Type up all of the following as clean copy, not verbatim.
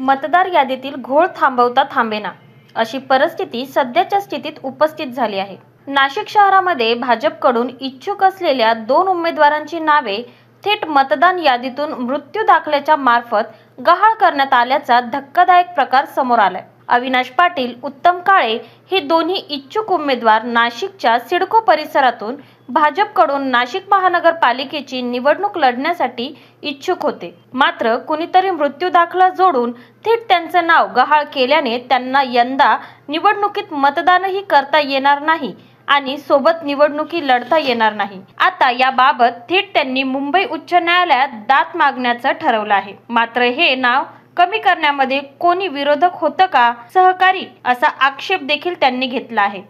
मतदार यादीतील घोळ थांबवता थांबेना अशी परिस्थिती सध्याच्या स्थितीत उपस्थित झाली आहे। नाशिक शहरामध्ये भाजपकडून इच्छुक असलेल्या 2 उमेदवारांची नावे थेट मतदान यादीतून मृत्यू दाखल्याच्या मार्फत गहाळ करण्यात आल्याचा धक्कादायक प्रकार समोर आलाय। अविनाश पाटील, उत्तम काळे हे दोन्ही इच्छुक उमेदवार नाशिकच्या सिडको परिसरातून भाजपकडून नाशिक महानगरपालिकेची निवडणूक लढण्यासाठी इच्छुक होते। मात्र कुणीतरी मृत्यू दाखला जोडून थेट त्यांचे नाव गहाळ केल्याने त्यांना यंदा निवडणुकीत मतदानही करता येणार नाही आणि सोबत निवडणुकी लढता येणार नाही। आता याबाबत थेट त्यांनी मुंबई उच्च न्यायालयात दाद मागण्याचं ठरवलं आहे। मात्र हे नाव कमी करण्यामध्ये कोणी विरोधक होतं का सहकारी असा आक्षेप देखील त्यांनी घेतला आहे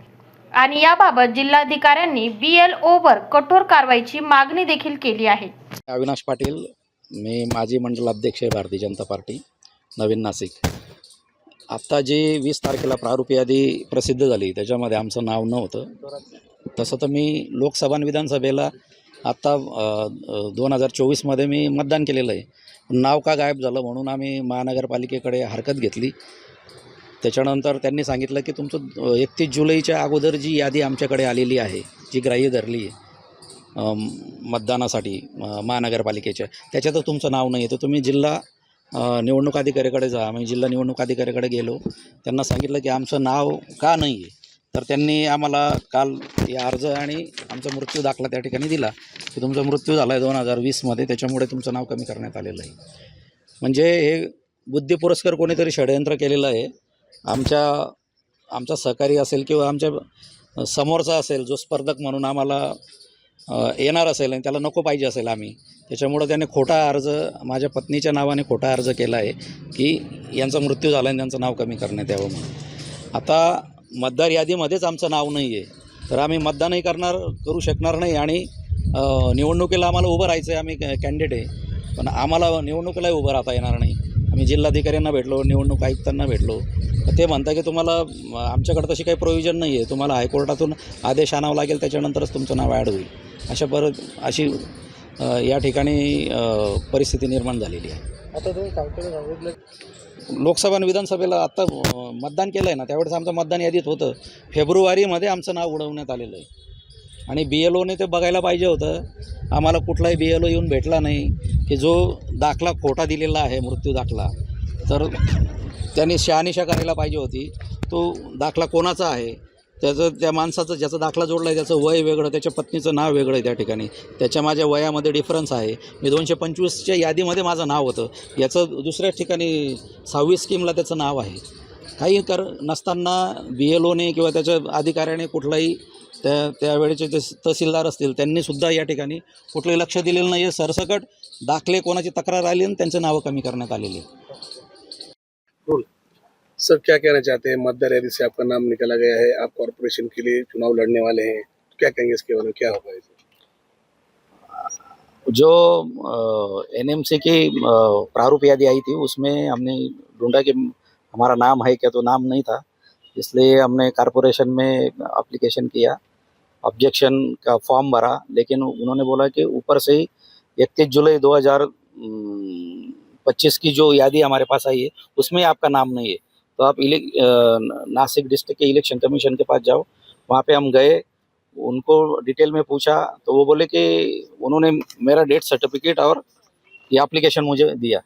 आणि याबाबत जिल्हाधिकाऱ्यांनी BLO वर कठोर कारवाईची मागणी देखील केली आहे। अविनाश पाटील, मी माजी मंडल अध्यक्ष आहे भारतीय जनता पार्टी नवीन नाशिक। आत्ता जी 20 तारखेला प्रारूप यादी प्रसिद्ध झाली त्याच्यामध्ये आमचं नाव नव्हतं। तसं तर मी लोकसभा आणि विधानसभेला आत्ता 2024मध्ये मी मतदान केलेलं आहे। नाव का गायब झालं म्हणून आम्ही महानगरपालिकेकडे हरकत घेतली। त्याच्यानंतर त्यांनी सांगितलं की तुमचं 31 जुलैच्या अगोदर जी यादी आमच्याकडे आलेली आहे, जी ग्राह्य धरली आहे मतदानासाठी महानगरपालिकेच्या, त्याच्यातच तुमचं नाव नाही आहे, तर तुम्ही जिल्हा निवडणूक अधिकाऱ्याकडे जा। आम्ही जिल्हा निवडणूक अधिकाऱ्याकडे गेलो, त्यांना सांगितलं की आमचं नाव का नाही आहे। तर त्यांनी आम्हाला काल हे अर्ज आणि आमचा मृत्यू दाखला त्या ठिकाणी दिला की तुमचा मृत्यू झाला आहे 2020मध्ये, त्याच्यामुळे तुमचं नाव कमी करण्यात आलेलं आहे। म्हणजे हे बुद्धिपुरस्कार कोणीतरी षडयंत्र केलेलं आहे। आमचा सहकारी असेल किंवा आमच्या समोरचा असेल जो स्पर्धक म्हणून आम्हाला येणार असेल आणि त्याला नको पाहिजे असेल आम्ही, त्याच्यामुळं त्याने खोटा अर्ज, माझ्या पत्नीच्या नावाने खोटा अर्ज केला आहे की यांचा मृत्यू झाला आणि त्यांचं नाव कमी करण्यात यावं म्हणून। आता मतदार यादीमध्येच आमचं नाव नाही आहे, तर आम्ही मतदानही करू शकणार नाही आणि निवडणुकीला आम्हाला उभं राहायचं आहे। आम्ही कॅन्डिडेट आहे, पण आम्हाला निवडणुकीलाही उभं राहता येणार नाही। आम्ही जिल्हाधिकाऱ्यांना भेटलो, निवडणूक आयुक्तांना भेटलो, तर ते म्हणता की तुम्हाला आमच्याकडे तशी काही प्रोव्हिजन नाही आहे, तुम्हाला हायकोर्टातून आदेश आणावा लागेल, त्याच्यानंतरच तुमचं नाव ॲड होईल। अशी या ठिकाणी परिस्थिती निर्माण झालेली आहे। आता तुम्ही सांगितलं लोकसभा आणि विधानसभेला आत्ता मतदान केलं आहे ना, त्यावेळेस आमचं मतदान यादीत होतं। फेब्रुवारीमध्ये आमचं नाव उडवण्यात आलेलं आहे आणि BLOने ते बघायला पाहिजे होतं। आम्हाला कुठलाही BLO येऊन भेटला नाही की जो दाखला खोटा दिलेला आहे, मृत्यू दाखला, तर त्यांनी शहानिशा करायला पाहिजे होती। तो दाखला कोणाचा आहे, त्या माणसाचं ज्याचा दाखला जोडला आहे त्याचं वय वेगळं, त्याच्या पत्नीचं नाव वेगळं आहे, त्या ठिकाणी त्याच्या माझ्या वयामध्ये डिफरन्स आहे। मी 225च्या यादीमध्ये माझं नाव होतं, याचं दुसऱ्या ठिकाणी 6वी स्कीमला त्याचं नाव आहे। काही नसताना BLOने किंवा त्याच्या अधिकाऱ्याने कुठलाही त्यावेळेचे जे तहसीलदार असतील त्यांनीसुद्धा या ठिकाणी कुठलंही लक्ष दिलेलं नाही आहे। सरसकट दाखले कोणाची तक्रार आली आणि त्यांचं नावं कमी करण्यात आलेली आहे। सर, क्या कहना चाहते हैं? मतदार यादी से आपका नाम निकाला गया है, आप कॉर्पोरेशन के लिए चुनाव लड़ने वाले हैं, क्या कहेंगे इसके बारे में, क्या होगा इसे? जो NMC की प्रारूप यादी आई थी उसमें हमने ढूंढा कि हमारा नाम है क्या, तो नाम नहीं था, इसलिए हमने कॉर्पोरेशन में एप्लीकेशन किया, ऑब्जेक्शन का फॉर्म भरा, लेकिन उन्होंने बोला कि ऊपर से ही 31 जुलाई 2025 की जो यादी हमारे पास आई है उसमें आपका नाम नहीं है, तो आप नासिक डिस्ट्रिक्ट के इलेक्शन कमीशन के पास जाओ। वहाँ पे हम गए, उनको डिटेल में पूछा, तो वो बोले कि उन्होंने मेरा डेथ सर्टिफिकेट और ये एप्लीकेशन मुझे दिया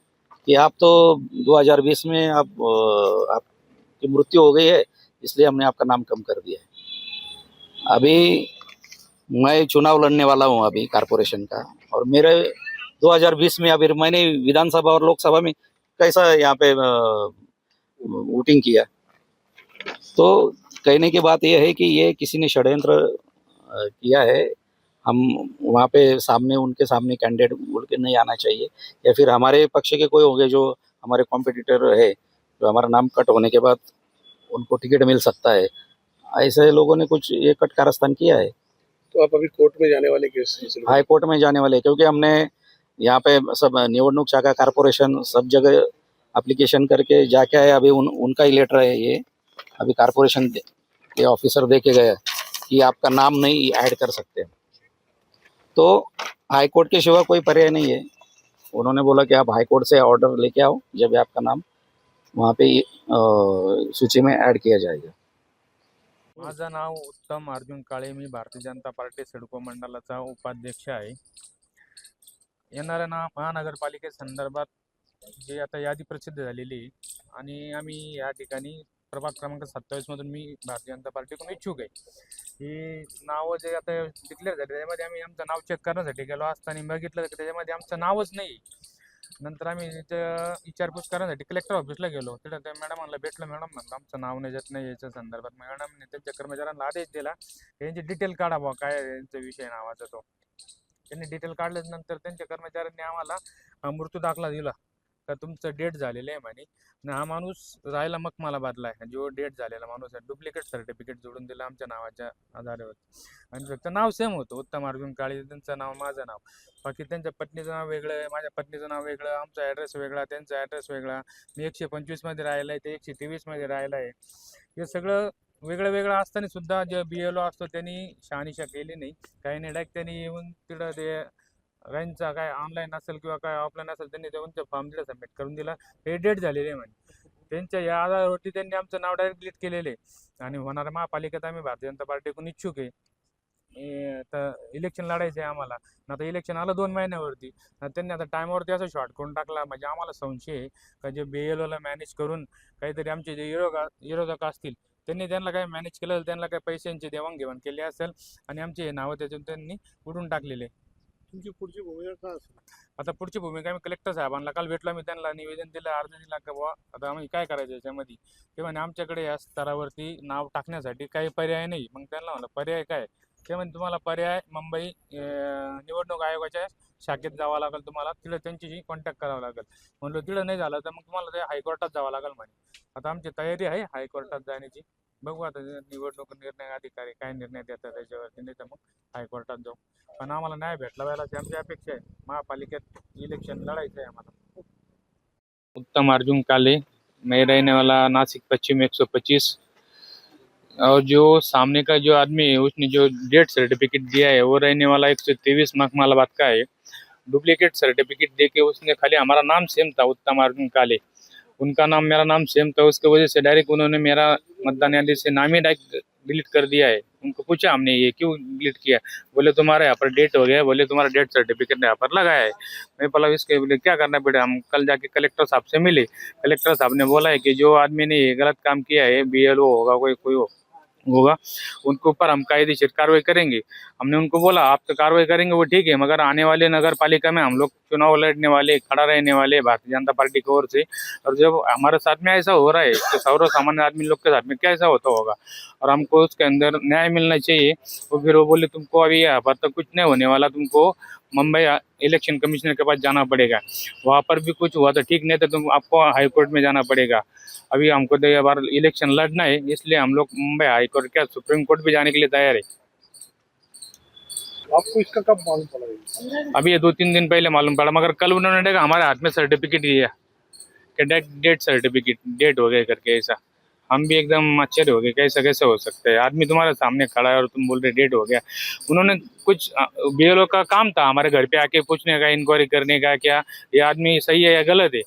कि आप तो 2020 में आपकी मृत्यु हो गई है, इसलिए हमने आपका नाम कम कर दिया है। अभी मैं चुनाव लड़ने वाला हूँ अभी कॉर्पोरेशन का, और मेरे 2020 में अभी मैंने विधानसभा और लोकसभा में कैसा यहाँ पे वोटिंग किया, तो कहने की बात यह है कि ये किसी ने षड्यंत्र किया है। हम वहाँ पे उनके सामने कैंडिडेट बोल के नहीं आना चाहिए, या फिर हमारे पक्ष के कोई होंगे जो हमारे कॉम्पिटिटर है, जो हमारा नाम कट होने के बाद उनको टिकट मिल सकता है, ऐसे लोगों ने कुछ ये कट कारस्थान किया है। तो आप अभी कोर्ट में जाने वाले केस? हाई कोर्ट में जाने वाले, क्योंकि हमने यहाँ पे सब निवडणूक शाखा कॉर्पोरेशन सब जगह एप्लीकेशन करके जाके आए। अभी उनका ही लेटर है ये, अभी कॉर्पोरेशन के ऑफिसर दे के गए कि आपका नाम नहीं ऐड कर सकते, तो हाई कोर्ट के सिवा कोई पर्याय नहीं है। उन्होंने बोला कि आप हाई कोर्ट से ऑर्डर लेके आओ, जब आपका नाम वहाँ पे सूची में ऐड किया जाएगा। माझं नाव उत्तम अर्जुन काळे. मी भारतीय जनता पार्टी सिडको मंडळाचा उपाध्यक्ष आहे. येणाऱ्या महानगरपालिकेसंदर्भात जे आता यादी प्रसिद्ध झालेली आहे आणि आम्ही या ठिकाणी प्रभाग क्रमांक 27 मधून मी भारतीय जनता पार्टीकडून इच्छुक आहे. ही नावं जे आता डिक्लेअर झाले त्याच्यामध्ये आम्ही आमचं नाव चेक करण्यासाठी गेलो असताना बघितलं की त्याच्यामध्ये आमचं नावच नाही. नंतर आम्ही तिथं विचारपूस करण्यासाठी कलेक्टर ऑफिसला गेलो. तिथं त्या मॅडमांना भेटलं. मॅडम म्हणलं आमचं नाव नाही येत नाही याच्या संदर्भात. मॅडमने त्यांच्या कर्मचाऱ्यांना आदेश दिला यांची डिटेल काढा बुवा काय यांचा विषय नावाचा तो. त्यांनी डिटेल काढल्यानंतर त्यांच्या कर्मचाऱ्यांनी आम्हाला मृत्यू दाखला दिला का तुमचं डेट झालेलं आहे म्हणे. आणि हा माणूस राहायला मखमालाबादला आहे. जो डेट झालेला माणूस आहे डुप्लिकेट सर्टिफिकेट जोडून दिलं आमच्या नावाच्या आधारावर आणि फक्त नाव सेम होतं उत्तम अर्जुन काळे. त्यांचं नाव माझं नाव. बाकी त्यांच्या पत्नीचं नाव वेगळं आहे, माझ्या पत्नीचं नाव वेगळं, आमचा ॲड्रेस वेगळा, त्यांचा ॲड्रेस वेगळा. मी 125 मध्ये राहिला आहे, ते 123 मध्ये राहिला आहे. हे सगळं वेगळं वेगळं असताना सुद्धा जे BLO असतो त्यांनी शहानिशा केली नाही. काही नाही, डायरेक्ट त्यांनी येऊन तिथं ते त्यांचा काय ऑनलाईन असेल किंवा काय ऑफलाईन असेल त्यांनी त्यांचा फॉर्म दिला, सबमिट करून दिला. हे डेट झालेले आहे म्हणे. त्यांच्या या आधारावरती त्यांनी आमचं नाव डायरेक्ट डिलीट केलेलं आहे. आणि होणाऱ्या महापालिकेत आम्ही भारतीय जनता पार्टीकडून इच्छुक आहे. तर इलेक्शन लढायचं आहे आम्हाला. आता इलेक्शन आलं 2 महिन्यावरती. त्यांनी आता टायमावरती असं शॉर्ट करून टाकला. म्हणजे आम्हाला संशय आहे का जे BLOला मॅनेज करून काहीतरी आमचे जे विरोधक असतील त्यांनी त्यांना काय मॅनेज केलं, त्यांना काय पैशांची देवाणघेवाण केली असेल आणि आमचे हे नावं त्याच्यातून त्यांनी उडून टाकलेले. तुमची पुढची भूमिका काय असेल? आता पुढची भूमिका आम्ही कलेक्टर साहेबांना काल भेटलो. मी त्यांना निवेदन दिलं, अर्ज दिला का बुवा आता आम्ही काय करायचं याच्यामध्ये. ते म्हणे आमच्याकडे या स्तरावरती नाव टाकण्यासाठी काही पर्याय नाही. मग त्यांना म्हणलं पर्याय काय. ते म्हणजे तुम्हाला पर्याय मुंबई निवडणूक आयोगाच्या शाखेत जावं लागेल, तुम्हाला तिथं त्यांच्याशी कॉन्टॅक्ट करावं लागेल. म्हणलं तिथं नाही झालं तर मग तुम्हाला ते हायकोर्टात जावं लागेल म्हणे. आता आमची तयारी आहे हायकोर्टात जाण्याची. बघू आता निवडणूक निर्णय अधिकारी काय निर्णय देतात त्याच्यावरती, नाही तर मग हायकोर्टात जाऊ. पण आम्हाला न्याय भेटला पाहिजे अशी आमची अपेक्षा आहे. महापालिकेत इलेक्शन लढायचं आहे आम्हाला. उत्तम अर्जुन काले, मैं रहने वाला नासिक पश्चिम 125। और जो सामने का जो आदमी है उसने जो डेथ सर्टिफिकेट दिया है वो रहने वाला 123 मखमालाबाद का है। डुप्लीकेट सर्टिफिकेट दे के उसने खाली हमारा नाम सेम था उत्तम अर्जुन काले, उनका नाम मेरा नाम सेम था। उसके वजह से डायरेक्ट उन्होंने मेरा मतदान यादी से नाम ही डायरेक्ट डिलीट कर दिया है। उनको पूछा हमने ये क्यों डिलीट किया, बोले तुम्हारे यहाँ पर डेट हो गया है, बोले तुम्हारा डेथ सर्टिफिकेट यहाँ पर लगाया है। मैं बोला इसके बोले क्या करना पड़ेगा। हम कल जाके कलेक्टर साहब से मिले। कलेक्टर साहब ने बोला है कि जो आदमी ने ये गलत काम किया है BLO होगा कोई होगा उनके ऊपर हम कायदेशीर कार्रवाई करेंगे। हमने उनको बोला आप तो कार्रवाई करेंगे वो ठीक है, मगर आने वाले नगर पालिका में हम लोग चुनाव लड़ने वाले, खड़ा रहने वाले भारतीय जनता पार्टी की ओर से, और जब हमारे साथ में ऐसा हो रहा है तो सर्व सामान्य आदमी लोग के साथ में क्या ऐसा होता होगा, और हमको उसके अंदर न्याय मिलना चाहिए। और फिर वो बोले तुमको अभी यहाँ पर तो कुछ नहीं होने वाला, तुमको मुंबई इलेक्शन कमिश्नर के पास जाना पड़ेगा, वहाँ पर भी कुछ हुआ तो ठीक, नहीं तो तुम आपको हाईकोर्ट में जाना पड़ेगा। अभी हमको तो ये बार इलेक्शन लड़ना है, इसलिए हम लोग मुंबई हाईकोर्ट क्या सुप्रीम कोर्ट भी जाने के लिए तैयार है। आपको इसका कब मालूम पड़ा? अभी ये 2-3 दिन पहले मालूम पड़ा, मगर कल उन्होंने देखा हमारे हाथ में सर्टिफिकेट दिया कि डेट सर्टिफिकेट डेट हो गया करके। ऐसा हम भी एकदम आश्चर्य हो गए, कैसे कैसे हो सकता है, आदमी तुम्हारे सामने खड़ा है और तुम बोल रहे डेट हो गया। उन्होंने कुछ BLO का काम था हमारे घर पे आके पूछने का, इंक्वायरी करने का, क्या ये आदमी सही है या गलत है।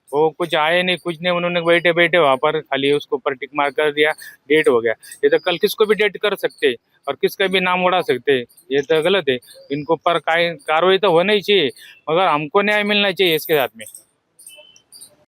वो कुछ आए नहीं, कुछ नहीं, उन्होंने बैठे बैठे वहाँ पर खाली उसको ऊपर टिक मार कर दिया, डेट हो गया। ये तो कल किसको भी डेट कर सकते और किसका भी नाम उड़ा सकते, ये तो गलत है। इनको पर कार्रवाई तो होना ही चाहिए, मगर हमको न्याय मिलना चाहिए इसके साथ में।